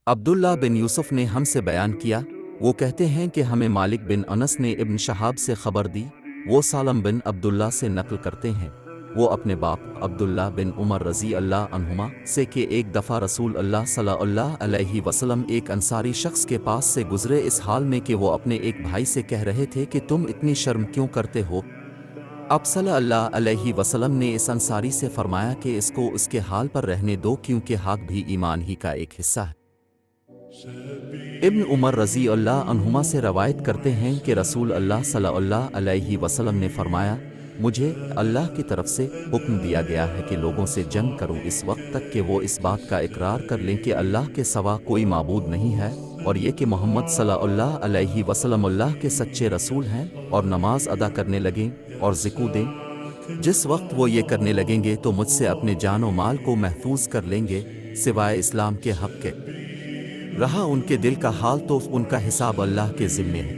عبداللہ بن یوسف نے ہم سے بیان کیا، وہ کہتے ہیں کہ ہمیں مالک بن انس نے ابن شہاب سے خبر دی، وہ سالم بن عبداللہ سے نقل کرتے ہیں، وہ اپنے باپ عبداللہ بن عمر رضی اللہ عنہما سے کہ ایک دفعہ رسول اللہ صلی اللہ علیہ وسلم ایک انصاری شخص کے پاس سے گزرے اس حال میں کہ وہ اپنے ایک بھائی سے کہہ رہے تھے کہ تم اتنی شرم کیوں کرتے ہو؟ اب صلی اللہ علیہ وسلم نے اس انصاری سے فرمایا کہ اس کو اس کے حال پر رہنے دو کیونکہ حق بھی ایمان ہی کا ایک حصہ ہے۔ ابن عمر رضی اللہ عنہما سے روایت کرتے ہیں کہ رسول اللہ صلی اللہ علیہ وسلم نے فرمایا، مجھے اللہ کی طرف سے حکم دیا گیا ہے کہ لوگوں سے جنگ کروں اس وقت تک کہ وہ اس بات کا اقرار کر لیں کہ اللہ کے سوا کوئی معبود نہیں ہے، اور یہ کہ محمد صلی اللہ علیہ وسلم اللہ کے سچے رسول ہیں، اور نماز ادا کرنے لگیں اور زکوٰۃ دیں۔ جس وقت وہ یہ کرنے لگیں گے تو مجھ سے اپنے جان و مال کو محفوظ کر لیں گے سوائے اسلام کے حق کے، رہا ان کے دل کا حال تو ان کا حساب اللہ کے ذمے ہے۔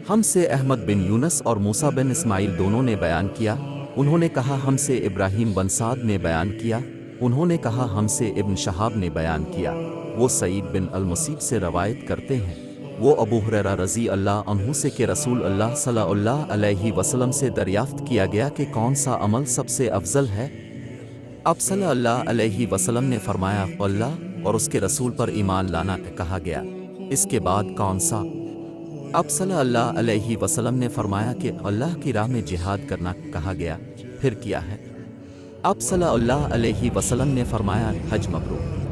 ہم سے احمد بن یونس اور موسیٰ بن اسماعیل دونوں نے بیان کیا، انہوں نے کہا ہم سے ابراہیم بن سعد نے بیان کیا، انہوں نے کہا ہم سے ابن شہاب نے بیان کیا، وہ سعید بن المسیب سے روایت کرتے ہیں، وہ ابو ہریرہ رضی اللہ عنہ سے کہ رسول اللہ صلی اللہ علیہ وسلم سے دریافت کیا گیا کہ کون سا عمل سب سے افضل ہے؟ اب صلی اللہ علیہ وسلم نے فرمایا، اللہ اور اس کے رسول پر ایمان لانا کہا گیا، اس کے بعد کون سا؟ اب صلی اللہ علیہ وسلم نے فرمایا کہ اللہ کی راہ میں جہاد کرنا کہا گیا، پھر کیا ہے؟ اب صلی اللہ علیہ وسلم نے فرمایا، حج مبرور۔